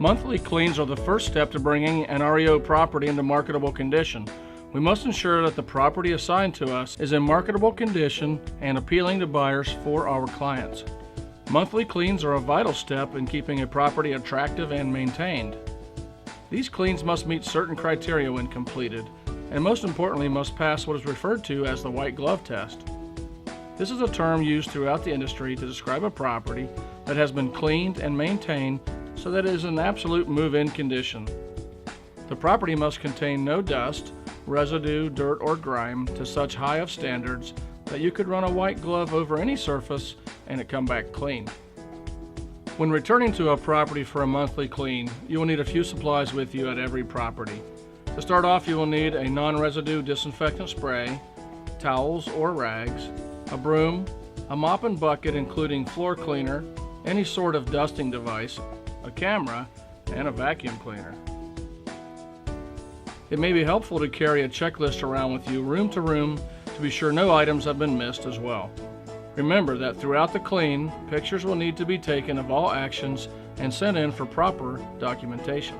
Monthly cleans are the first step to bringing an REO property into marketable condition. We must ensure that the property assigned to us is in marketable condition and appealing to buyers for our clients. Monthly cleans are a vital step in keeping a property attractive and maintained. These cleans must meet certain criteria when completed, and most importantly must pass what is referred to as the white glove test. This is a term used throughout the industry to describe a property that has been cleaned and maintained so that it is in absolute move-in condition. The property must contain no dust, residue, dirt, or grime to such high of standards that you could run a white glove over any surface and it come back clean. When returning to a property for a monthly clean, you will need a few supplies with you at every property. To start off, you will need a non-residue disinfectant spray, towels or rags, a broom, a mop and bucket including floor cleaner, any sort of dusting device, a camera, and a vacuum cleaner. It may be helpful to carry a checklist around with you room to room to be sure no items have been missed as well. Remember that throughout the clean, pictures will need to be taken of all actions and sent in for proper documentation.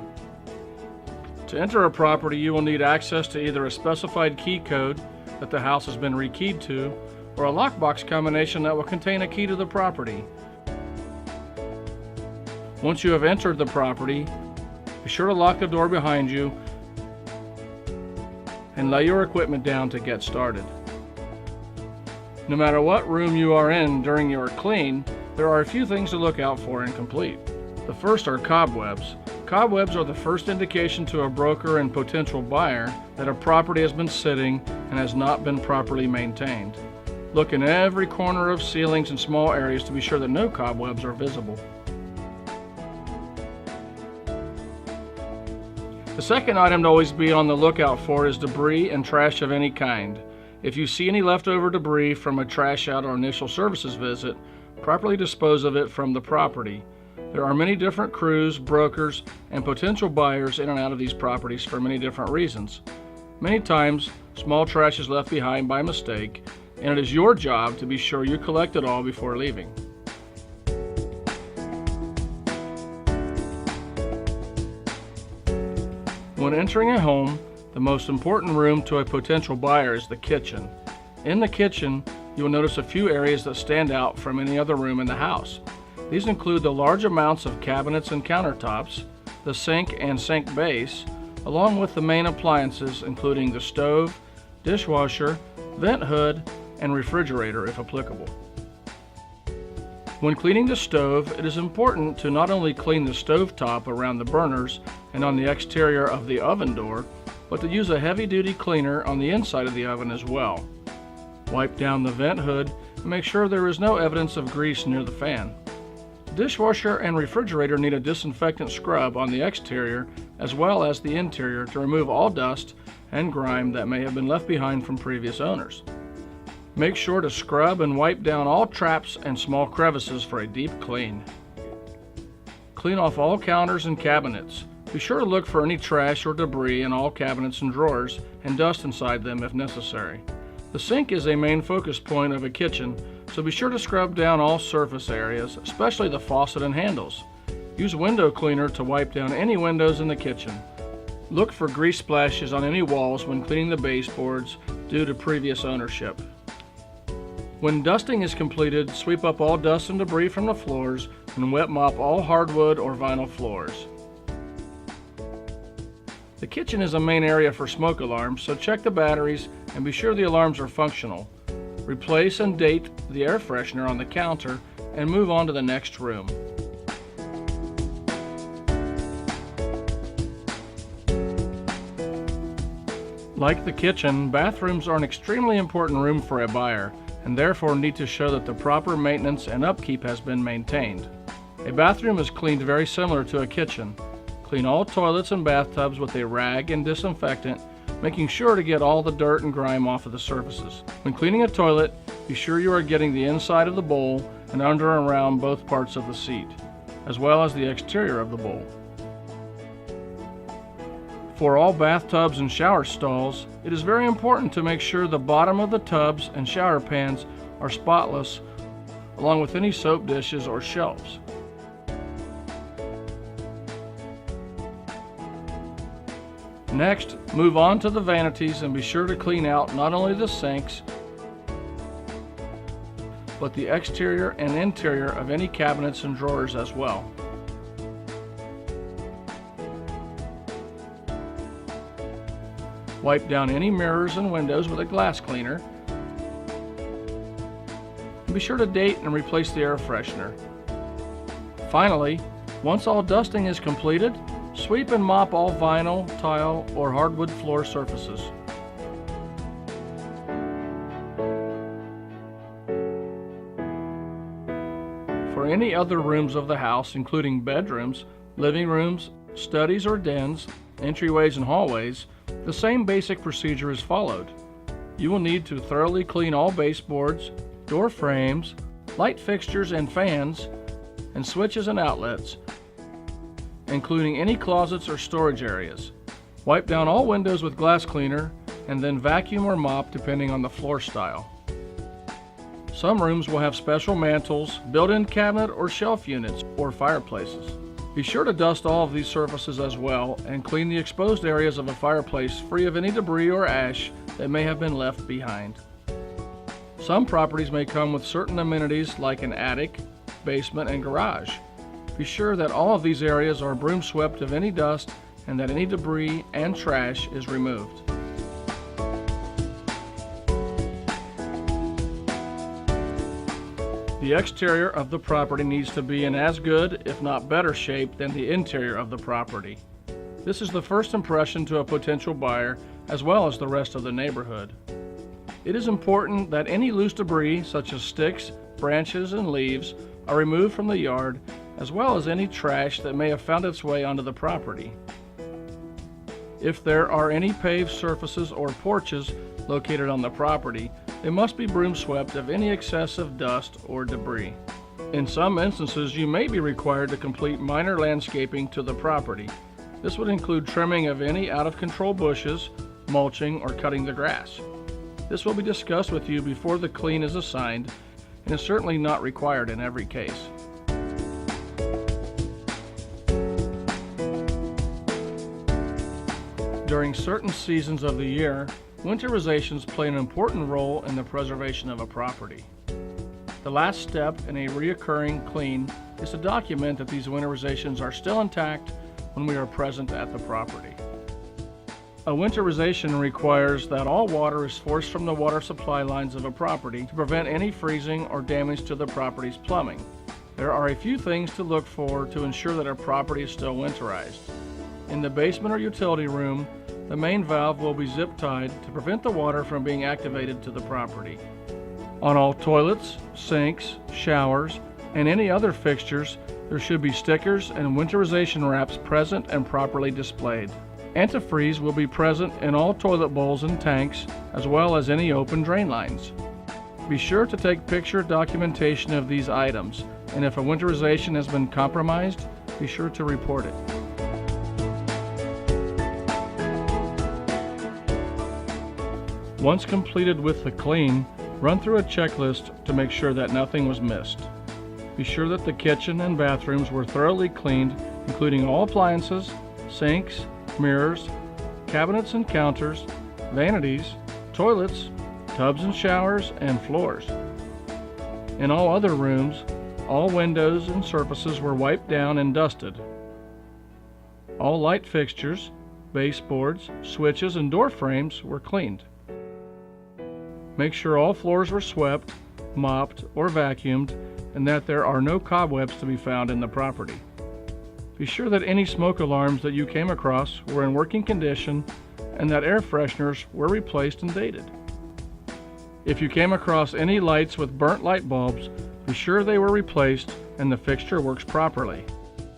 To enter a property, you will need access to either a specified key code that the house has been rekeyed to, or a lockbox combination that will contain a key to the property. Once you have entered the property, be sure to lock the door behind you and lay your equipment down to get started. No matter what room you are in during your clean, there are a few things to look out for and complete. The first are cobwebs. Cobwebs are the first indication to a broker and potential buyer that a property has been sitting and has not been properly maintained. Look in every corner of ceilings and small areas to be sure that no cobwebs are visible. The second item to always be on the lookout for is debris and trash of any kind. If you see any leftover debris from a trash out or initial services visit, properly dispose of it from the property. There are many different crews, brokers, and potential buyers in and out of these properties for many different reasons. Many times, small trash is left behind by mistake, and it is your job to be sure you collect it all before leaving. When entering a home, the most important room to a potential buyer is the kitchen. In the kitchen, you will notice a few areas that stand out from any other room in the house. These include the large amounts of cabinets and countertops, the sink and sink base, along with the main appliances including the stove, dishwasher, vent hood, and refrigerator if applicable. When cleaning the stove, it is important to not only clean the stove top around the burners and on the exterior of the oven door, but to use a heavy-duty cleaner on the inside of the oven as well. Wipe down the vent hood and make sure there is no evidence of grease near the fan. The dishwasher and refrigerator need a disinfectant scrub on the exterior as well as the interior to remove all dust and grime that may have been left behind from previous owners. Make sure to scrub and wipe down all traps and small crevices for a deep clean. Clean off all counters and cabinets. Be sure to look for any trash or debris in all cabinets and drawers and dust inside them if necessary. The sink is a main focus point of a kitchen, so be sure to scrub down all surface areas, especially the faucet and handles. Use window cleaner to wipe down any windows in the kitchen. Look for grease splashes on any walls when cleaning the baseboards due to previous ownership. When dusting is completed, sweep up all dust and debris from the floors and wet mop all hardwood or vinyl floors. The kitchen is a main area for smoke alarms, so check the batteries and be sure the alarms are functional. Replace and date the air freshener on the counter and move on to the next room. Like the kitchen, bathrooms are an extremely important room for a buyer and therefore need to show that the proper maintenance and upkeep has been maintained. A bathroom is cleaned very similar to a kitchen. Clean all toilets and bathtubs with a rag and disinfectant, making sure to get all the dirt and grime off of the surfaces. When cleaning a toilet, be sure you are getting the inside of the bowl and under and around both parts of the seat, as well as the exterior of the bowl. For all bathtubs and shower stalls, it is very important to make sure the bottom of the tubs and shower pans are spotless, along with any soap dishes or shelves. Next, move on to the vanities and be sure to clean out not only the sinks, but the exterior and interior of any cabinets and drawers as well. Wipe down any mirrors and windows with a glass cleaner. And be sure to date and replace the air freshener. Finally, once all dusting is completed, sweep and mop all vinyl, tile, or hardwood floor surfaces. For any other rooms of the house, including bedrooms, living rooms, studies or dens, entryways and hallways, the same basic procedure is followed. You will need to thoroughly clean all baseboards, door frames, light fixtures and fans, and switches and outlets, including any closets or storage areas. Wipe down all windows with glass cleaner and then vacuum or mop depending on the floor style. Some rooms will have special mantles, built-in cabinet or shelf units, or fireplaces. Be sure to dust all of these surfaces as well and clean the exposed areas of a fireplace free of any debris or ash that may have been left behind. Some properties may come with certain amenities like an attic, basement, and garage. Be sure that all of these areas are broom swept of any dust and that any debris and trash is removed. The exterior of the property needs to be in as good, if not better shape than the interior of the property. This is the first impression to a potential buyer as well as the rest of the neighborhood. It is important that any loose debris such as sticks, branches, and leaves are removed from the yard, as well as any trash that may have found its way onto the property. If there are any paved surfaces or porches located on the property, they must be broom swept of any excessive dust or debris. In some instances, you may be required to complete minor landscaping to the property. This would include trimming of any out-of-control bushes, mulching, or cutting the grass. This will be discussed with you before the clean is assigned and is certainly not required in every case. During certain seasons of the year, winterizations play an important role in the preservation of a property. The last step in a reoccurring clean is to document that these winterizations are still intact when we are present at the property. A winterization requires that all water is forced from the water supply lines of a property to prevent any freezing or damage to the property's plumbing. There are a few things to look for to ensure that a property is still winterized. In the basement or utility room, the main valve will be zip tied to prevent the water from being activated to the property. On all toilets, sinks, showers, and any other fixtures, there should be stickers and winterization wraps present and properly displayed. Antifreeze will be present in all toilet bowls and tanks, as well as any open drain lines. Be sure to take picture documentation of these items, and if a winterization has been compromised, be sure to report it. Once completed with the clean, run through a checklist to make sure that nothing was missed. Be sure that the kitchen and bathrooms were thoroughly cleaned, including all appliances, sinks, mirrors, cabinets and counters, vanities, toilets, tubs and showers, and floors. In all other rooms, all windows and surfaces were wiped down and dusted. All light fixtures, baseboards, switches, and door frames were cleaned. Make sure all floors were swept, mopped, or vacuumed, and that there are no cobwebs to be found in the property. Be sure that any smoke alarms that you came across were in working condition and that air fresheners were replaced and dated. If you came across any lights with burnt light bulbs, be sure they were replaced and the fixture works properly.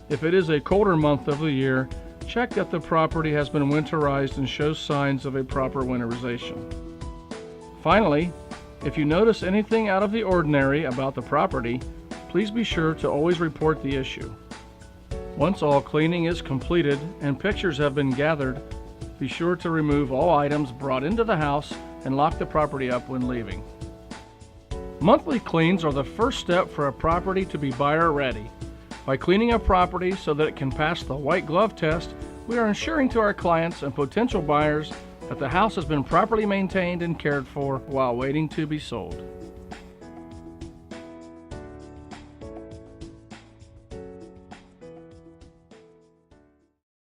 If it is a colder month of the year, check that the property has been winterized and shows signs of a proper winterization. Finally, if you notice anything out of the ordinary about the property, please be sure to always report the issue. Once all cleaning is completed and pictures have been gathered, be sure to remove all items brought into the house and lock the property up when leaving. Monthly cleans are the first step for a property to be buyer ready. By cleaning a property so that it can pass the white glove test, We are ensuring to our clients and potential buyers that the house has been properly maintained and cared for while waiting to be sold.